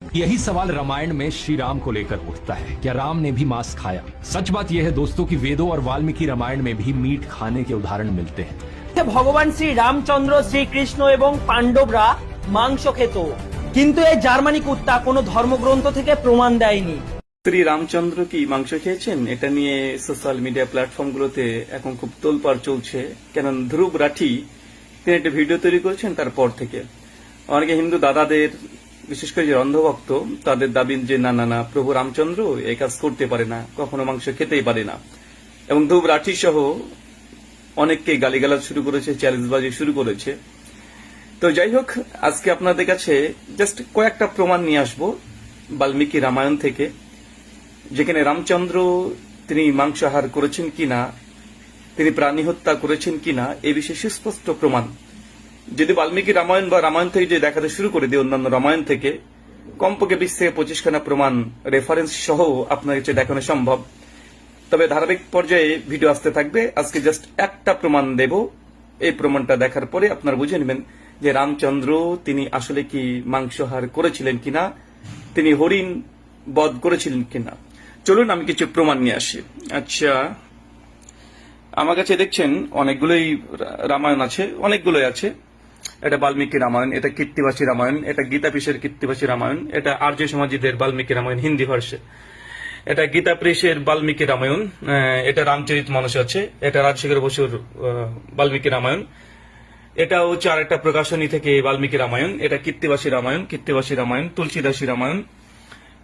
यही सवाल रामायण में श्री राम को लेकर उठता है, क्या राम ने भी मांस खाया? सच बात यह है दोस्तों कि वेदों और वाल्मीकि रामायण में भी मीट खाने के उदाहरण मिलते हैं। ভগবান শ্রী রামচন্দ্র শ্রীকৃষ্ণ এবং পাণ্ডবরা মাংস খেত, কিন্তু এই জার্মানি কুত্তা কোনো ধর্মগ্রন্থ থেকে প্রমাণ দেয়নি। শ্রী রামচন্দ্র কি মাংস খেয়েছেন? এটা নিয়ে সোশ্যাল মিডিয়া প্ল্যাটফর্মগুলোতে এখন খুব তোলপাড় চলছে। কেন ধ্রুব রাঠি তিনি একটা ভিডিও তৈরি করেছেন, তারপর থেকে অনেকে হিন্দু দাদাদের, বিশেষ করে যে অন্ধভক্ত, তাদের দাবি যে না না না প্রভু রামচন্দ্র এই কাজ করতে পারে না, কখনো মাংস খেতেই পারে না, এবং ধ্রুব রাঠি সহ অনেককে গালিগালাজ শুরু করেছে, চ্যালেঞ্জবাজি শুরু করেছে। তো যাই হোক, আজকে আপনাদের কাছে জাস্ট কয়েকটা প্রমাণ নিয়ে আসবো বাল্মীকি রামায়ণ থেকে, যেখানে রামচন্দ্র তিনি মাংসাহার করেছেন কিনা, তিনি প্রাণী হত্যা করেছেন কিনা এই বিষয়ে সুস্পষ্ট প্রমাণ। যদি বাল্মীকি রামায়ণ বা রামায়ণ থেকে যদি দেখাতে শুরু করে দিই, অন্যান্য রামায়ণ থেকে কমপক্ষে 20 থেকে 25 খানা প্রমাণ রেফারেন্স সহ আপনার কাছে দেখানো সম্ভব। তবে ধারাবাহিক পর্যায়ে ভিডিও আসতে থাকবে। আজকে জাস্ট একটা প্রমাণ দেব। এই প্রমাণটা দেখার পরে আপনারা বুঝে নেবেন যে রামচন্দ্র তিনি আসলে কি মাংসাহার করেছিলেন কিনা, তিনি হরিণ বধ করেছিলেন কিনা। চলুন আমি কিছু প্রমাণ নিয়ে আসি। আচ্ছা, আমার কাছে দেখছেন অনেকগুলোই রামায়ণ আছে, অনেকগুলোই আছে। এটা বাল্মীকি রামায়ণ, এটা কীর্তিবাসী রামায়ণ, এটা গীতাপীশের কীর্তিবাসী রামায়ণ, এটা আর্য সমাজীদের বাল্মীকি রামায়ণ হিন্দি ভার্সে, এটা গীতা প্রেসের বাল্মীকি রামায়ণ, এটা রামচরিত মানস আছে, এটা রাজশেখর বসুর বাল্মীকি রামায়ণ, এটা হচ্ছে আরেকটা প্রকাশনী থেকে বাল্মীকি রামায়ণ, এটা কীর্তিবাসী রামায়ণ, তুলসীদাসী রামায়ণ,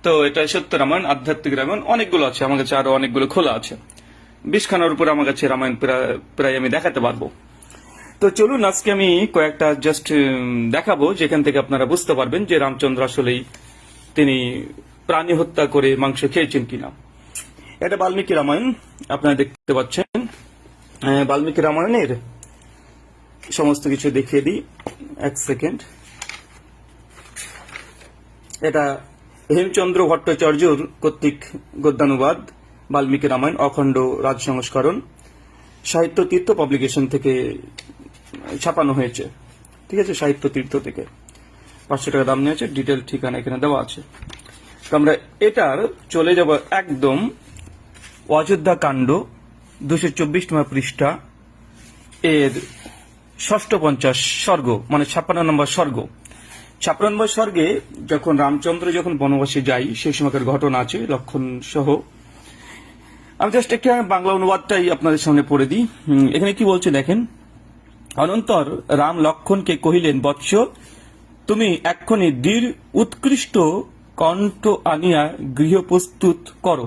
তো এটা সত্য রামায়ণ, আধ্যাত্মিক রামায়ণ, অনেকগুলো আছে আমার কাছে, আরো অনেকগুলো খোলা আছে। 20 খানার উপরে আমার কাছে রামায়ণ প্রায় আমি দেখাতে পারবো। তো চলুন আজকে আমি কয়েকটা জাস্ট দেখাবো, যেখান থেকে আপনারা বুঝতে পারবেন যে রামচন্দ্র আসলেই তিনি প্রাণী হত্যা করে মাংস খেয়েছেন কিনা। এটা বাল্মীকি রামায়ণ, আপনারা দেখতে পাচ্ছেন। বাল্মীকি রামায়ণের সমস্ত কিছু দেখিয়ে দিই, এক সেকেন্ড। এটা হেমচন্দ্র ভট্টাচার্যর কর্তৃক গদ্যানুবাদ বাল্মীকি রামায়ণ, অখণ্ড রাজ সংস্করণ, সাহিত্য তীর্থ পাবলিকেশন থেকে ছাপানো হয়েছে। ঠিক আছে, সাহিত্য তীর্থ থেকে 500 টাকা দাম নিয়েছে, ডিটেল ঠিকানা এখানে দেওয়া আছে। তো আমরা এটার চলে যাব একদম অযোধ্যা কাণ্ড 224 নম্বর পৃষ্ঠা, এর 650 সর্গ, মানে 56 নম্বর সর্গ। 56 নম্বর স্বর্গে যখন রামচন্দ্র যখন বনবাসে যাই, সেই সময়কার ঘটনা আছে লক্ষণ সহ। আমি জাস্ট একটা বাংলা অনুবাদটাই আপনাদের সামনে পড়ে দিই। এখানে কি বলছে দেখেন। অনন্তর রাম লক্ষণকে কহিলেন, বৎস তুমি এক্ষণে দৃঢ় উৎকৃষ্ট কণ্ঠ আনিয়া গৃহ প্রস্তুত করো।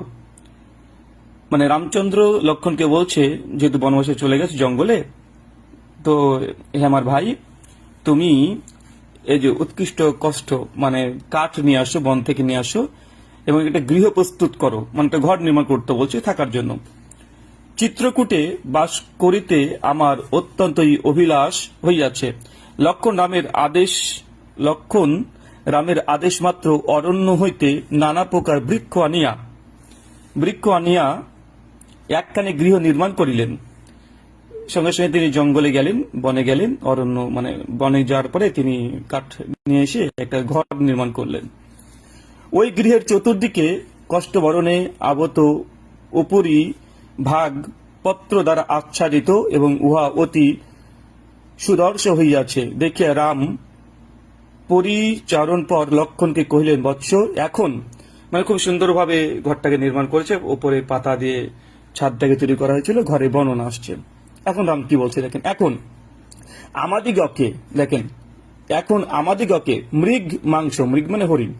মানে রামচন্দ্র লক্ষণকে বলছে, যেহেতু বনবাসে চলে গেছে জঙ্গলে, তো হে আমার ভাই, তুমি এই যে উৎকৃষ্ট কষ্ট মানে কাঠ নিয়ে আসো, বন থেকে নিয়ে আসো, এবং একটা গৃহ প্রস্তুত করো, মানে একটা ঘর নির্মাণ করতে বলছে থাকার জন্য। চিত্রকূটে বাস করিতে আমার অত্যন্তই অভিলাষ হইয়াছে। লক্ষণ রামের আদেশ মাত্র অরণ্য হইতে নানা প্রকার বৃক্ষ আনিয়া একখানে গৃহ নির্মাণ করিলেন। সঙ্গে সঙ্গে তিনি জঙ্গলে গেলেন, বনে গেলেন, অরণ্য মানে বনে যাওয়ার পরে তিনি কাঠ নিয়ে এসে একটা ঘর নির্মাণ করলেন। ওই গৃহের চতুর্দিকে কষ্টবরণে আবত উপরি ভাগ পত্র দ্বারা আচ্ছাদিত এবং উহা অতি সুদর্শ হইয়াছে। দেখিয়া রাম পরিচারণ পর লক্ষণকে কহিলেন, বৎস এখন, মানে খুব সুন্দরভাবে ঘরটাকে নির্মাণ করেছে, ওপরে পাতা দিয়ে ছাদটাকে তৈরি করা হয়েছিল, ঘরে বর্ণনা আসছে। এখন রাম কি বলছে দেখেন, এখন আমাদিগকে মৃগ মাংস, মৃগ মানে হরিণ,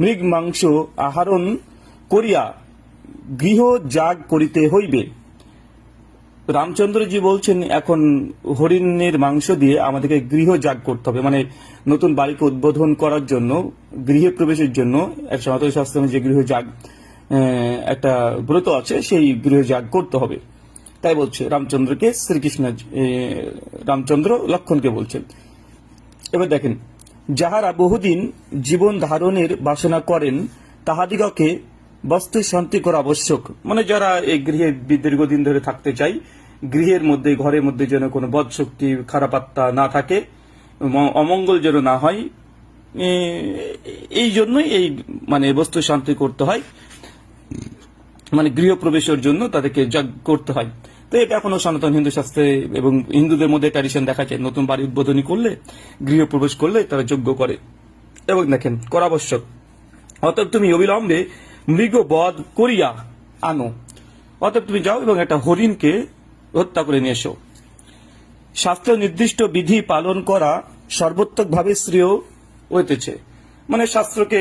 মৃগ মাংস আহরণ করিয়া গৃহ যাগ করিতে হইবে। রামচন্দ্রজি বলছেন এখন হরিণের মাংস দিয়ে আমাদেরকে গৃহ যাগ করতে হবে, মানে নতুন বাড়িকে উদ্বোধন করার জন্য, গৃহে প্রবেশের জন্য এক সনাতন শাস্ত্রে যে গৃহ যাগ একটা ব্রত আছে, সেই গৃহ যাগ করতে হবে। তাই বলছে রামচন্দ্রকে, রামচন্দ্র লক্ষণকে বলছেন। এবার দেখেন, যাহারা বহুদিন জীবন ধারণের বাসনা করেন তাহাদিগকে বস্তু শান্তি করা আবশ্যক। মানে যারা এই গৃহে দীর্ঘদিন ধরে থাকতে চাই, গৃহের মধ্যে, ঘরের মধ্যে যেন কোনো বদ শক্তি, খারাপ আত্মা না থাকে, অমঙ্গল যেন না হয়, এই জন্যই এই মানে বস্তু শান্তি করতে হয়, মানে গৃহপ্রবেশের জন্য তাদেরকে যজ্ঞ করতে হয়। তো এটা এখনো সনাতন হিন্দু শাস্ত্রে এবং হিন্দুদের মধ্যে ট্র্যাডিশন দেখা যায়, নতুন বাড়ি উদ্বোধনী করলে, গৃহপ্রবেশ করলে তারা যজ্ঞ করে এবং দেখেন করা আবশ্যক। অতএব তুমি অবিলম্বে মৃগ বধ করিয়া আনো। অতএব তুমি যাও এবং একটা হরিণকে হত্যা করে নিয়ে এসো। শাস্ত্র নির্দিষ্ট বিধি পালন করা সর্বোত্তকভাবে শ্রেয় হইতেছে। মানে শাস্ত্রকে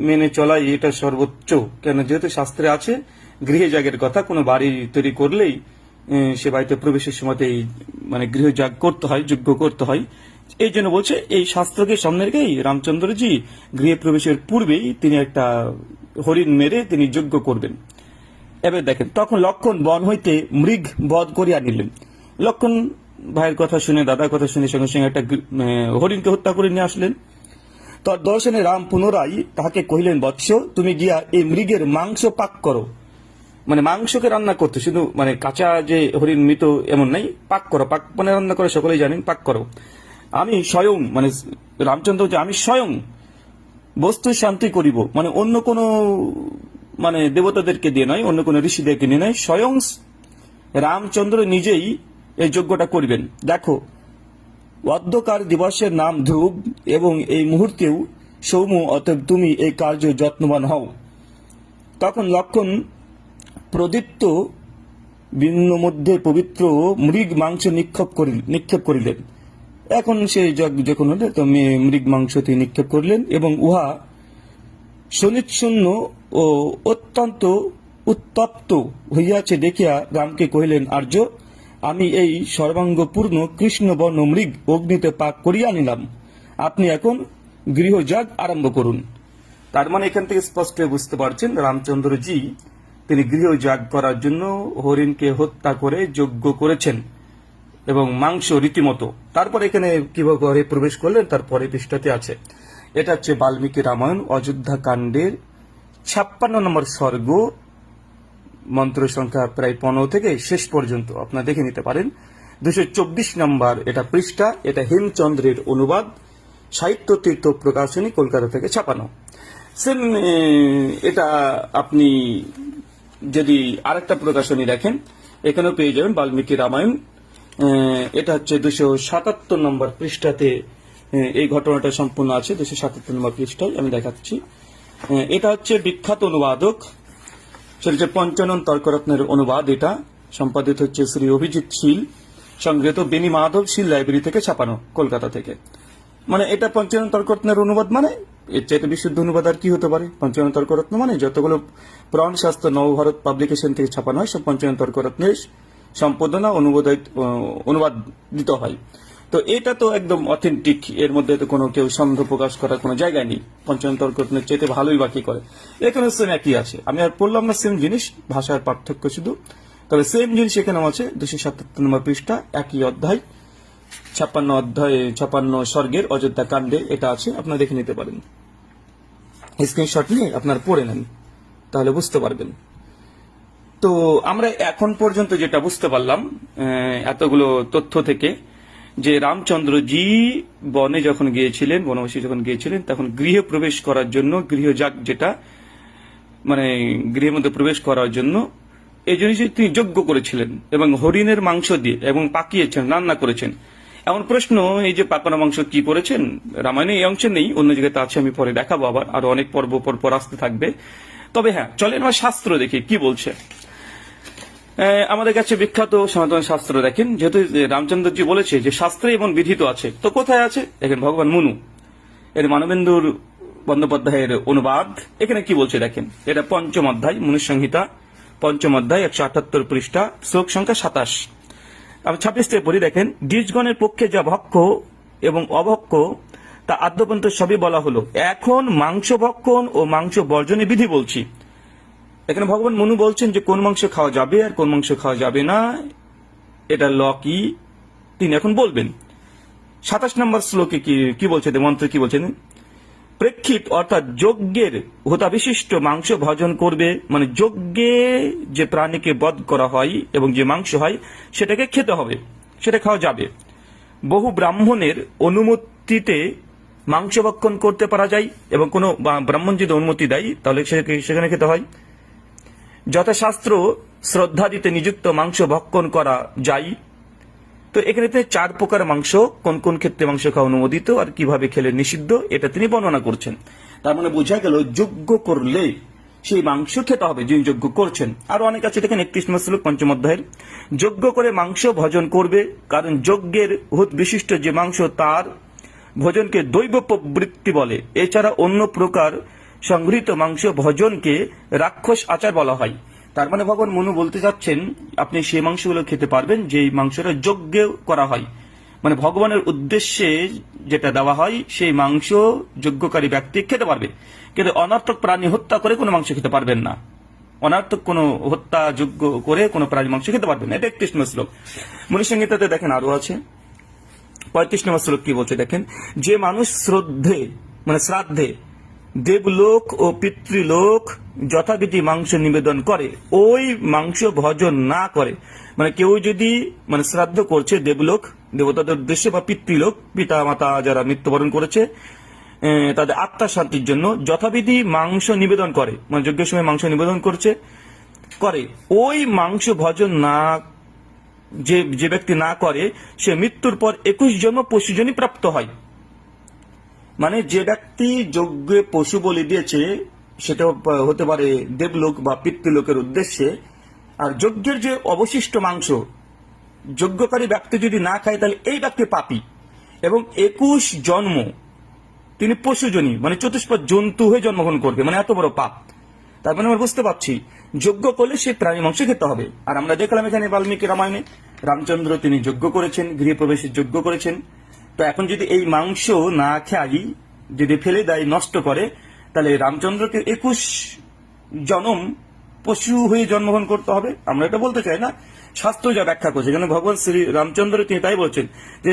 মেনে চলাই এটা সর্বোচ্চ, কেন যেহেতু শাস্ত্রে আছে গৃহে যাগের কথা, কোনো বাড়ি তৈরি করলেই সে বাড়িতে প্রবেশের সময়তেই মানে গৃহ যাগ করতে হয়, যজ্ঞ করতে হয়। এই জন্য বলছে এই শাস্ত্রকে সামনে রেখেই রামচন্দ্রজি গৃহে প্রবেশের পূর্বেই তিনি একটা হরিণ মেরে তিনি যজ্ঞ করবেন। এবার দেখেন, তখন লক্ষণ বন হইতে মৃগ বধ করিয়া নিলেন। লক্ষণ ভাইয়ের কথা শুনে, দাদার কথা শুনে সঙ্গে সঙ্গে একটা হরিণকে হত্যা করে নিয়ে আসলেন। দর্শনে রাম পুনরায় তাহাকে কহিলেন, বৎস, তুমি গিয়া এই মৃগের মাংস পাক করো। মানে মাংসকে রান্না করতে, শুধু মানে কাঁচা যে হরিণ মৃত এমন নাই, পাক করো। পাক মানে রান্না করে সকলেই জানেন, পাক করো। আমি স্বয়ং, মানে রামচন্দ্র যে আমি স্বয়ং বস্তু শান্তি করিব, মানে অন্য কোন মানে দেবতাদেরকে দিয়ে নয়, অন্য কোন ঋষিদেরকে নিয়ে নয়, স্বয়ং রামচন্দ্র নিজেই এই যজ্ঞটা করবেন। দেখো, অধ্যকার দিবসের নাম ধ্রুব এবং এই মুহূর্তেও সৌম, অতএব তুমি এই কার্য যত্নবান হও। তখন লক্ষণ প্রদীপ্ত ভিন্ন মধ্যে পবিত্র মৃগ মাংস নিক্ষেপ করিলেন। এখন সে যখন হলে তো মৃগ মাংস তিনি নিক্ষেপ করলেন এবং উহা শনিচ্ছন্ন ও অত্যন্ত উত্তপ্ত হইয়াছে দেখিয়া রামকে কহিলেন, আর্য, আমি এই সর্বাঙ্গপূর্ণ কৃষ্ণবর্ণ মৃগ অগ্নিতে পাক করিয়া আনিলাম, আপনি এখন গৃহযাগ আরম্ভ করুন। তার মানে এখান থেকে স্পষ্ট বুঝতে পারছেন রামচন্দ্রজি তিনি গৃহযাগ করার জন্য হরিণকে হত্যা করে যজ্ঞ করেছেন এবং মাংস রীতিমতো। তারপর এখানে কিভাবে ঘরে প্রবেশ করলেন তারপরে পৃষ্ঠাতে আছে। এটা হচ্ছে বাল্মীকি রামায়ণ অযোধ্যা কাণ্ডের 56 নম্বর সর্গ, মন্ত্র সংখ্যা প্রায় 15 থেকে শেষ পর্যন্ত আপনারা দেখে নিতে পারেন। 224 নম্বর এটা পৃষ্ঠা। এটা হেমচন্দ্রের অনুবাদ, সাহিত্য তীর্থ প্রকাশনী, কলকাতা থেকে ছাপানো। সেম এটা আপনি যদি আরেকটা প্রকাশনী দেখেন, এখানেও পেয়ে যাবেন বাল্মীকি রামায়ণ। এটা হচ্ছে 277 নম্বর পৃষ্ঠাতে এই ঘটনাটা সম্পূর্ণ আছে। 277 নম্বর পৃষ্ঠায় আমি দেখাচ্ছি। এটা হচ্ছে বিখ্যাত অনুবাদক, সেটা হচ্ছে পঞ্চানন তর্করত্নের অনুবাদ। এটা সম্পাদিত হচ্ছে শ্রী অভিজিৎ শীল, সংগৃহীত বেনি মাধব শীল লাইব্রেরি থেকে ছাপানো, কলকাতা থেকে। মানে এটা পঞ্চানন তর্করত্নের অনুবাদ, মানে এর চাইতে বিশুদ্ধ অনুবাদ আর কি হতে পারে। পঞ্চানন তর্করত্ন মানে যতগুলো পুরাণ শাস্ত্র নবভারত পাবলিকেশন থেকে ছাপানো হয় সব পঞ্চানন তর্করত্নের সম্পাদনা অনুবাদ দিতে হয়। তো এটা তো একদম অথেন্টিক, এর মধ্যে তো কোনো কেউ সন্দেহ প্রকাশ করার কোনো জায়গায় নেই। পঞ্চানন তর্করত্নের চাইতে ভালোই বাকি করে। এখানে সেম একই আছে, আমি আর পড়লাম না সেম জিনিস, ভাষার পার্থক্য শুধু, তবে সেম জিনিস এখানেও আছে। 277 নম্বর পৃষ্ঠা, একই অধ্যায়, 56 স্বর্গের অযোধ্যা কাণ্ডে এটা আছে, আপনারা দেখে নিতে পারেন। স্ক্রিনশট নিয়ে আপনারা পড়ে নেন, তাহলে বুঝতে পারবেন। তো আমরা এখন পর্যন্ত যেটা বুঝতে পারলাম এতগুলো তথ্য থেকে, যে রামচন্দ্রজি বনে যখন গিয়েছিলেন, বনবাসী যখন গিয়েছিলেন, তখন গৃহে প্রবেশ করার জন্য, গৃহযাগ যেটা মানে গৃহের মধ্যে প্রবেশ করার জন্য, এই জন্য তিনি যজ্ঞ করেছিলেন এবং হরিণের মাংস দিয়ে এবং পাকিয়েছেন, রান্না করেছেন। এমন প্রশ্ন, এই যে পাকানো মাংস কি করেছেন, রামায়ণে এই অংশে নেই, অন্য জায়গাতে আছে, আমি পরে দেখাবো, আবার আরো অনেক পর্ব পর আসতে থাকবে। তবে হ্যাঁ, চলেন আমার শাস্ত্র দেখি কি বলছে। আমাদের কাছে বিখ্যাত সনাতন শাস্ত্র দেখেন, যেহেতু রামচন্দ্রজি বলেছে যে শাস্ত্রে এবং বিধিত আছে, তো কোথায় আছে দেখেন, ভগবান মনু এর মানবেন্দুর বন্দ্যোপাধ্যায়ের অনুবাদ। এখানে কি বলছে দেখেন, এটা 5ম অধ্যায়, মনুসংহিতা 5ম অধ্যায়, 178 পৃষ্ঠা, শ্লোক সংখ্যা 27। আমি 26 থেকে পড়ি, দেখেন, দ্বিজগণের পক্ষে যা ভক্ষ এবং অভক্ষ তা আদ্যপন্ত সবই বলা হলো, এখন মাংস ভক্ষণ ও মাংস বর্জনের বিধি বলছি। এখানে ভগবান মনু বলছেন যে কোন মাংস খাওয়া যাবে আর কোন মাংস খাওয়া যাবে না, এটা ল কি তিনি এখন বলবেন। 27 নম্বর শ্লোকে কি বলছে, মন্ত্র কি বলছেন, প্রেক্ষিত অর্থাৎ যজ্ঞের হোতাবিশিষ্ট মাংস ভোজন করবে, মানে যজ্ঞে যে প্রাণীকে বধ করা হয় এবং যে মাংস হয় সেটাকে খেতে হবে, সেটা খাওয়া যাবে। বহু ব্রাহ্মণের অনুমতিতে মাংস ভক্ষণ করতে পারা যায় এবং কোনো ব্রাহ্মণ যদি অনুমতি দেয় তাহলে সেখানে খেতে হয়। যথাশাস্ত্র শ্রদ্ধা দিতে নিযুক্ত মাংস ভক্ষণ করা যায়। তো এখানে 4 প্রকার মাংস, কোন কোন ক্ষেত্রে মাংস খাওয়া অনুমোদিত আর কিভাবে খেলে নিষিদ্ধ, এটা তিনি বর্ণনা করছেন। তার মানে বোঝা গেল যজ্ঞ করলে সেই মাংস খেতে হবে যিনি যজ্ঞ করছেন। আর অনেক আছে, দেখেন 31 নম্বর শ্লোক 5ম অধ্যায়ের, যজ্ঞ করে মাংস ভোজন করবে, কারণ যজ্ঞের হুত বিশিষ্ট যে মাংস তার ভোজনকে দৈব প্রবৃত্তি বলে। এছাড়া অন্য প্রকার সংগৃহীত মাংস ভোজনকে রাক্ষস আচার বলা হয়। তার মানে ভগবান মনু বলতে যাচ্ছেন আপনি সেই মাংসগুলো খেতে পারবেন যে মাংসটা যজ্ঞ করা হয়, মানে ভগবানের উদ্দেশ্যে যেটা দেওয়া হয় সেই মাংস যজ্ঞকারী ব্যক্তি খেতে পারবে, কিন্তু অনর্থক প্রাণী হত্যা করে কোনো মাংস খেতে পারবেন না। অনর্থক কোনো হত্যা যজ্ঞ করে কোনো প্রাণী মাংস খেতে পারবেন না। এটা 31 নম্বর শ্লোক। মনুসংহিতাতে দেখেন আরো আছে 35 নম্বর শ্লোক কি বলছে দেখেন, যে মানুষ শ্রাদ্ধে দেবলোক ও পিতৃলোক যথাবিধি মাংস নিবেদন করে, ওই মাংস ভোজন না করে, মানে কেউ যদি শ্রাদ্ধ করছে দেবলোক দেবতাদের উদ্দেশ্যে বা পিতৃলোক পিতা মাতা যারা মৃত্যুবরণ করেছে তাদের আত্মার শান্তির জন্য যথাবিধি মাংস নিবেদন করে, মানে যজ্ঞের সময় মাংস নিবেদন করে ওই মাংস ভোজন না যে ব্যক্তি না করে সে মৃত্যুর পর 21 জন্ম পশুজনী প্রাপ্ত হয়। মানে যে ব্যক্তি যজ্ঞে পশু বলি দিয়েছে সেটা হতে পারে দেবলোক বা পিতৃলোকের উদ্দেশ্যে, আর যজ্ঞের যে অবশিষ্ট মাংস যজ্ঞকারী ব্যক্তি যদি না খায় তাহলে এই ব্যক্তি পাপী এবং 21 জন্ম তিনি পশুজনী মানে চতুষ্পদ জন্তু হয়ে জন্মগ্রহণ করবে, মানে এত বড় পাপ। তার মানে আমরা বুঝতে পারছি যজ্ঞ করলে সে প্রাণী মাংস খেতে হবে। আর আমরা দেখলাম এখানে বাল্মীকি রামায়ণে রামচন্দ্র তিনি যজ্ঞ করেছেন, গৃহপ্রবেশের যজ্ঞ করেছেন। তো এখন যদি এই মাংস না খাই যদি ফেলে দেয় নষ্ট করে, তাহলে রামচন্দ্রকে 21 জন্ম পশু হয়ে জন্মগ্রহণ করতে হবে। আমরা এটা বলতে চাই না, শাস্ত্র যা ব্যাখ্যা করছে, যেন ভগবান শ্রী রামচন্দ্র তিনি তাই বলছেন যে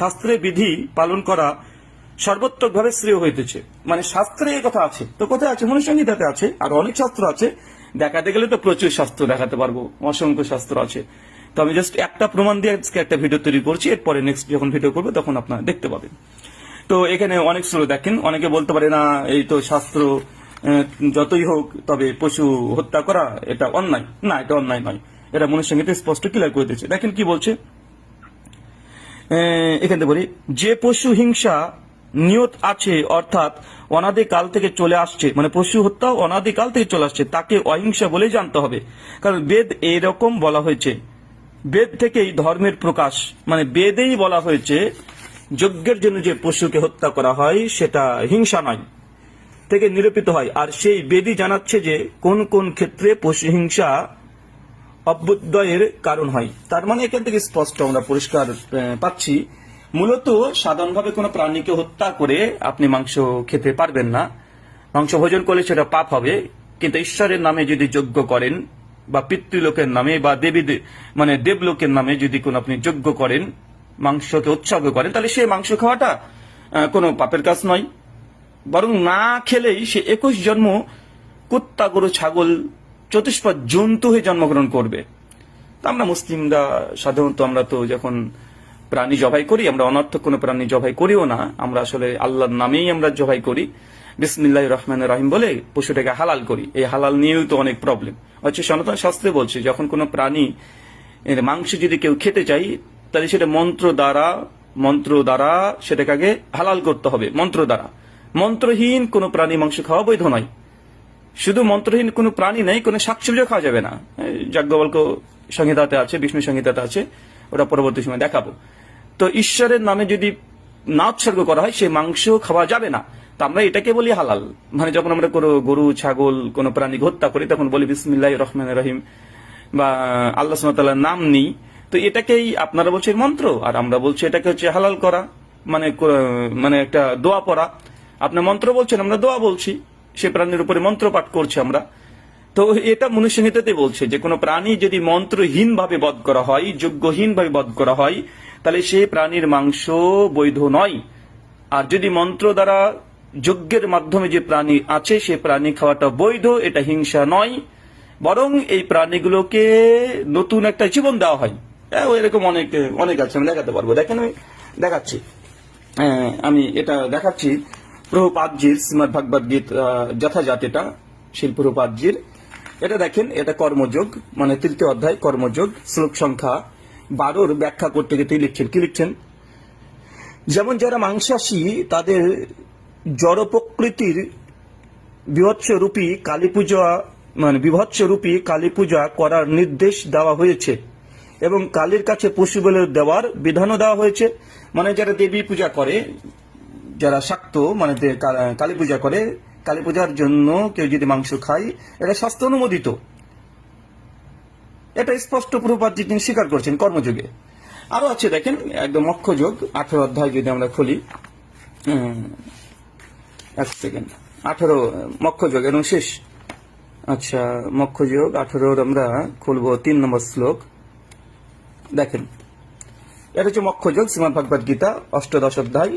শাস্ত্রে বিধি পালন করা সর্বোত্তকভাবে শ্রেয় হইতেছে। মানে শাস্ত্রে এই কথা আছে, তো কোথায় আছে? মনুসংহিতাতে আছে, আর অনেক শাস্ত্র আছে। দেখাতে গেলে তো প্রচুর শাস্ত্র দেখাতে পারবো, অসংখ্য শাস্ত্র আছে। তো আমি জাস্ট একটা প্রমাণ দিয়ে আজকে একটা ভিডিও তৈরি করছি, এরপরে নেক্সট যখন ভিডিও করবো তখন আপনারা দেখতে পাবেন। তো এখানে অনেক শ্লোক দেখেন, অনেকে বলতে পারে না এই তো শাস্ত্র যতই হোক তবে পশু হত্যা করা এটা অন্যায়। না, এটা অন্যায় নয়, এটা মনুসংহিতা স্পষ্ট ক্লিয়ার করে দিয়েছে। দেখেন কি বলছে এখানে বলি, যে পশু হিংসা নিয়ত আছে অর্থাৎ অনাদিকাল থেকে চলে আসছে, মানে পশু হত্যা অনাদিকাল থেকে চলে আসছে, তাকে অহিংসা বলে জানতে হবে। কারণ বেদ এরকম বলা হয়েছে, বেদ থেকেই ধর্মের প্রকাশ, মানে বেদেই বলা হয়েছে যজ্ঞের জন্য যে পশুকে হত্যা করা হয় সেটা হিংসা নয় থেকে নিরূপিত হয়। আর সেই বেদই জানাচ্ছে যে কোন কোন ক্ষেত্রে পশু হিংসা অভ্যুদয়ের কারণ হয়। তার মানে এখান থেকে স্পষ্ট আমরা পরিষ্কার পাচ্ছি, মূলত সাধারণভাবে কোনো প্রাণীকে হত্যা করে আপনি মাংস খেতে পারবেন না। মাংস ভোজন করলে সেটা পাপ হবে, কিন্তু ঈশ্বরের নামে যদি যজ্ঞ করেন বা পিতৃলোকের নামে বা দেবলোকের নামে যদি কোনো আপনি যজ্ঞ করেন, মাংসকে উৎসর্গ করেন, তাহলে সেই মাংস খাওয়াটা কোনো পাপের কাজ নয়, বরং না খেলেই সে 21 জন্ম কুত্তা গরু ছাগল চতুষ্পদ জন্তু হয়ে জন্মগ্রহণ করবে। আমরা মুসলিমরা সাধারণত আমরা তো যখন প্রাণী জবাই করি, আমরা অনর্থক কোনো প্রাণী জবাই করিও না, আমরা আসলে আল্লাহর নামেই আমরা জবাই করি, বিসমিল্লাহির রহমানির রহিম বলে পশুটাকে হালাল করি। এই হালাল নিয়েও তো অনেক প্রবলেম হচ্ছে। সনাতন শাস্ত্রে বলছে যখন কোনো প্রাণী এর মাংস যদি কেউ খেতে চাই তাহলে সেটা মন্ত্র দ্বারা সেটাকে আগে হালাল করতে হবে। মন্ত্র দ্বারা, মন্ত্রহীন কোনো প্রাণী মাংস খাওয়া বৈধ নয়। শুধু মন্ত্রহীন কোনো প্রাণী নেই, কোনো শাকসবজিও খাওয়া যাবে না। যাজ্ঞবল্ক সংহিতাতে আছে, বিষ্ণু সংহিতাতে আছে, ওটা পরবর্তী সময় দেখাবো। তো ঈশ্বরের নামে যদি না উৎসর্গ করা হয় সেই মাংস খাওয়া যাবে না। তো আমরা এটাকে বলি হালাল। মানে যখন আমরা কোনো গরু ছাগল কোনো প্রাণী হত্যা করি তখন বলি বিসমিল্লাহির রহমানির রহিম বা আল্লাহ সুবহানাহু ওয়া তাআলার নাম নিই। তো এটাকেই আপনারা বলছেন মন্ত্র, আর আমরা বলছি এটাকে হচ্ছে হালাল করা, মানে একটা দোয়া পড়া। আপনি মন্ত্র বলছেন, আমরা দোয়া বলছি, সে প্রাণীর উপরে মন্ত্র পাঠ করছি আমরা। তো এটা মনুসংহিতাতে বলছে যে কোনো প্রাণী যদি মন্ত্রহীন ভাবে বধ করা হয়, যজ্ঞহীন ভাবে বধ করা হয়, তাহলে সেই প্রাণীর মাংস বৈধ নয়। আর যদি মন্ত্র দ্বারা যজ্ঞের মাধ্যমে যে প্রাণী আছে সে প্রাণী খাওয়াটা বৈধ, এটা হিংসা নয়, বরং এই প্রাণীগুলোকে নতুন একটা জীবন দেওয়া হয়। এরকম অনেক আছে, আমি দেখাতে পারবো। দেখেন আমি দেখাচ্ছি। আমি এটা দেখাচ্ছি প্রভুপাদজির শ্রীমদ ভগবদ গীতা যথাজাত, এটা শিল প্রভুপাদজির। এটা দেখেন, এটা কর্মযোগ, মানে তৃতীয় অধ্যায় কর্মযোগ, শ্লোক সংখ্যা 12 ব্যাখ্যা করতে গিয়ে তিনি লিখছেন, কি লিখছেন? যেমন যারা মাংসাশী তাদের জড় প্রকৃতির বিভৎসরূপী কালী পূজা, মানে বিভৎসরূপী কালী পূজা করার নির্দেশ দেওয়া হয়েছে এবং কালীর কাছে পশু বলে দেওয়ার বিধানও দেওয়া হয়েছে। মানে যারা দেবী পূজা করে, যারা শাক্ত মানে কালী পূজা করে, কালী পূজার জন্য কেউ যদি মাংস খায় এটা শাস্ত্র অনুমোদিত। এটা স্পষ্ট প্রভুপাদজি তিনি স্বীকার করছেন কর্মযোগে। আরো আছে দেখেন, একদম মক্ষযোগ 18 অধ্যায় যদি আমরা খুলি, 1 সেকেন্ড, 18 মক্ষযোগ এবং শেষ। আচ্ছা, মক্ষযোগ 18 আমরা খুলবো 3 নম্বর শ্লোক। দেখেন, এটা হচ্ছে মক্ষযোগ শ্রীমদ ভগবদ গীতা 18 অধ্যায়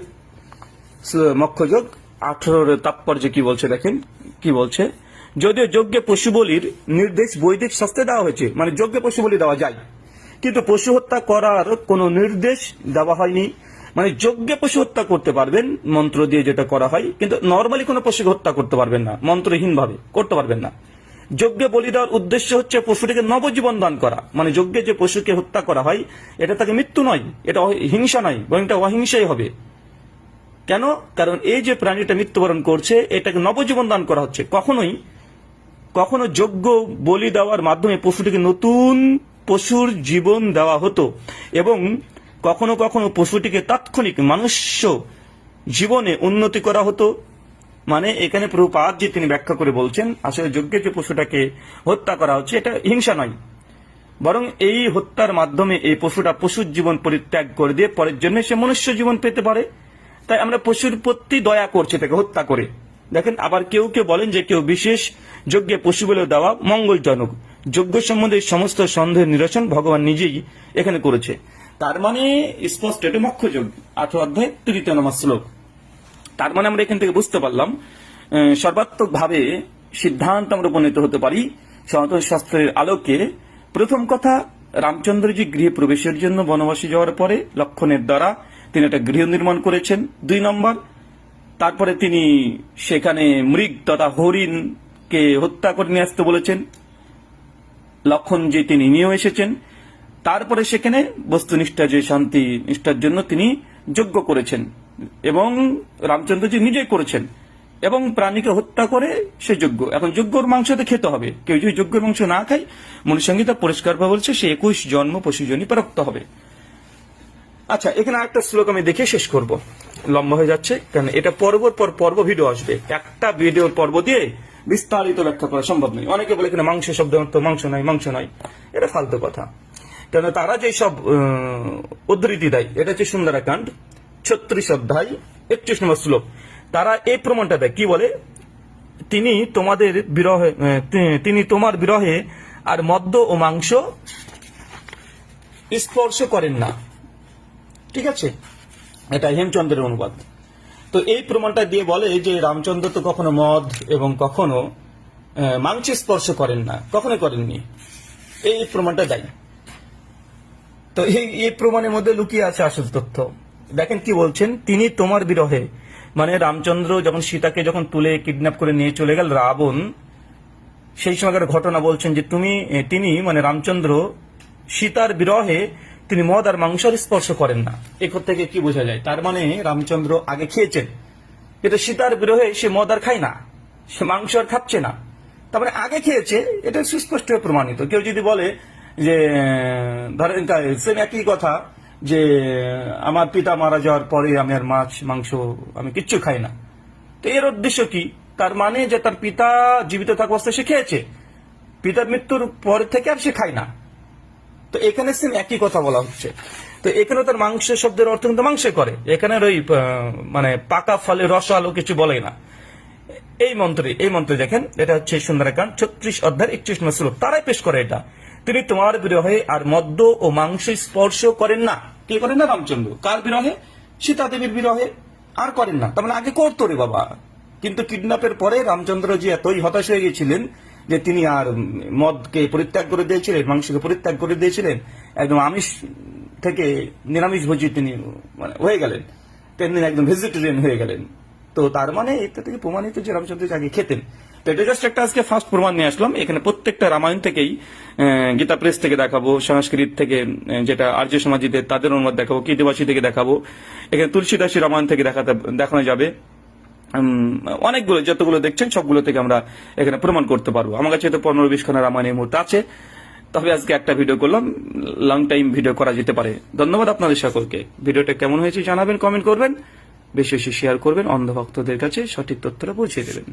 মক্ষযোগ 18 তাৎপর্য কি বলছে দেখেন, কি বলছে? যদিও যজ্ঞে পশু বলির নির্দেশ বৈদিক শাস্ত্রে দেওয়া হয়েছে, মানে যজ্ঞে পশু বলি দেওয়া যায়, কিন্তু পশু হত্যা করার কোনো নির্দেশ দেওয়া হয়নি। মানে যজ্ঞে পশু হত্যা করতে পারবেন মন্ত্র দিয়ে, যেটা করা হয়, কিন্তু নর্মালি কোনো পশুকে হত্যা করতে পারবেন না, মন্ত্রহীন ভাবে করতে পারবেন না। যজ্ঞে বলি দেওয়ার উদ্দেশ্য হচ্ছে পশুটিকে নবজীবন দান করা। মানে যজ্ঞে যে পশুকে হত্যা করা হয় এটা তাকে মৃত্যু নয়, এটা হিংসা নয়, বরং এটা অহিংসাই হবে। কেন? কারণ এই যে প্রাণীটা মৃত্যুবরণ করছে এটাকে নবজীবন দান করা হচ্ছে। কখনো যজ্ঞ বলি দেওয়ার মাধ্যমে পশুটিকে নতুন পশুর জীবন দেওয়া হতো এবং কখনো কখনো পশুটিকে তাৎক্ষণিক মনুষ্য জীবনে উন্নতি করা হতো। মানে এখানে প্রভুপাদজি তিনি ব্যাখ্যা করে বলছেন, আসলে যজ্ঞে যে পশুটাকে হত্যা করা হচ্ছে এটা হিংসা নয়, বরং এই হত্যার মাধ্যমে এই পশুটা পশুর জীবন পরিত্যাগ করে দিয়ে পরের জন্য সে মনুষ্য জীবন পেতে পারে। তাই আমরা পশুর প্রতি দয়া করছি তাকে হত্যা করে। দেখেন, আবার কেউ কেউ বলেন যে কেউ বিশেষ যজ্ঞে পশু বলে দেওয়া মঙ্গলজনক। যজ্ঞ সম্বন্ধে সমস্ত সন্দেহের নিরসন ভগবান নিজেই এখানে করেছে। তার মানে স্পষ্ট, এটা মক্ষযোগ 18 অধ্যায় 3 নম্বর শ্লোক। তার মানে আমরা এখান থেকে বুঝতে পারলাম সর্বাত্মক ভাবে সিদ্ধান্ত আমরা উপনীত হতে পারি সনাতন শাস্ত্রের আলোকে। প্রথম কথা, রামচন্দ্রজি গৃহে প্রবেশের জন্য বনবাসী যাওয়ার পরে লক্ষণের দ্বারা তিনি একটা গৃহ নির্মাণ করেছেন। 2 নম্বর, তারপরে তিনি সেখানে মৃগ তথা হরিণকে হত্যা করে নিয়ে আসতে বলেছেন, লক্ষণজি তিনি নিয়েও এসেছেন। তারপরে সেখানে বস্তুনিষ্ঠা যে শান্তি নিষ্ঠার জন্য তিনি যজ্ঞ করেছেন এবং রামচন্দ্রজি নিজেই করেছেন এবং প্রাণীকে হত্যা করে সে যজ্ঞ। এখন যজ্ঞর মাংস তো খেতে হবে, কেউ যদি যজ্ঞের মাংস না খায় মনুসংহিতা পরিষ্কারভাবে বলছে সে 21 জন্ম পশুজনী প্রাপ্ত হবে। আচ্ছা, এখানে আরেকটা শ্লোক আমি দেখে শেষ করব, লম্বা হয়ে যাচ্ছে, কারণ এটা পর্বর পর পর্ব ভিডিও আসবে, একটা ভিডিওর পর্ব দিয়ে বিস্তারিত ব্যাখ্যা করা সম্ভব নয়। অনেকে বলে এখানে মাংস শব্দ অর্থ মাংস নয়, এটা ফালতু কথা। কেন তারা যে সব উদ্ধৃতি দেয়, এটা হচ্ছে সুন্দরাকাণ্ড 36 অধ্যায় 31 নম্বর শ্লোক। তারা এই প্রমাণটা দেয়, কি বলে? তিনি তোমার বিরহে আর মদ্য ও মাংস স্পর্শ করেন না। ঠিক আছে, এটা হেমচন্দ্রের অনুবাদ। তো এই প্রমাণটা দিয়ে বলে যে রামচন্দ্র তো কখনো মদ এবং কখনো মাংস স্পর্শ করেন না, কখনো করেননি, এই প্রমাণটা দেয়। তো এই প্রমাণের মধ্যে লুকিয়ে আছে আসল তথ্য। দেখেন কি বলছেন, তিনি তোমার বিরহে, মানে রামচন্দ্র যখন সীতাকে যখন তুলে কিডন্যাপ করে নিয়ে চলে গেল রাবণ, সেই সময়কার ঘটনা বলছেন যে তিনি মানে রামচন্দ্র সীতার বিরহে তিনি মদ আর মাংসের স্পর্শ করেন না। এর থেকে কি বোঝা যায়? তার মানে রামচন্দ্র আগে খেয়েছেন, কিন্তু সীতার বিরহে সে মদ আর খায় না, সে মাংস আর খাচ্ছে না, তার মানে আগে খেয়েছে, এটা সুস্পষ্ট প্রমাণিত। কেউ যদি বলে যে ধরেন সেম একই কথা যে আমার পিতা মারা যাওয়ার পরে আমি আর মাছ মাংস আমি কিচ্ছু খাই না, তো এর উদ্দেশ্য কি? তার মানে যে তার পিতা জীবিত থাকা অবস্থায় সে খেয়েছে, পিতার মৃত্যুর পর থেকে আর সে খায় না। তো এখানে সেম একই কথা বলা হচ্ছে। তো এখানে তার মাংস শব্দের অর্থ কিন্তু মাংস করে, এখানে ওই মানে পাকা ফলে রস আলো কিছু বলে না। এই মন্ত্রে দেখেন, এটা হচ্ছে সুন্দরাকাণ্ড 36 অধ্যায় 21 নম্বর শ্লোক। তারাই পেশ করে এটা, তিনি তোমার বিরহে আর মদ্য ও মাংস স্পর্শ করেন না। কে করেন না? রামচন্দ্র। কার বিরহে? সীতা দেবীর বিরহে। আর করেন না, তার মানে আগে করতো রে বাবা। কিন্তু কিডন্যাপের পরে রামচন্দ্রজি এতই হতাশ হয়ে গিয়েছিলেন যে তিনি আর মদকে পরিত্যাগ করে দিয়েছিলেন, মাংসকে পরিত্যাগ করে দিয়েছিলেন, একদম আমিষ থেকে নিরামিষ ভোজী তিনি মানে হয়ে গেলেন। তিনি একদম ভেজিটেরিয়ান হয়ে গেলেন। তো তার মানে এটা থেকে প্রমাণিত যে রামচন্দ্র আগে খেতেন। তো এটা জাস্ট একটা আজকে ফার্স্ট প্রমাণ নিয়ে আসলাম। এখানে প্রত্যেকটা রামায়ণ থেকেই গীতা প্রেস থেকে দেখাবো, সংস্কৃত থেকে যেটা আর্য সমাজীদের তাদের অনুবাদ দেখাবো, কীর্তিবাসী থেকে দেখাবো, এখানে তুলসীদাসী রামায়ণ থেকে দেখানো যাবে। অনেকগুলো যতগুলো দেখছেন সবগুলো থেকে আমরা এখানে প্রমাণ করতে পারবো। আমার কাছে তো 15-20 খানা রামায়ণ এই মুহূর্তে আছে, তবে আজকে একটা ভিডিও করলাম, লং টাইম ভিডিও করা যেতে পারে। ধন্যবাদ আপনাদের সকলকে। ভিডিওটা কেমন হয়েছে জানাবেন, কমেন্ট করবেন, বেশি বেশি শেয়ার করবেন, অন্ধভক্তদের কাছে সঠিক তথ্যটা পৌঁছে দেবেন।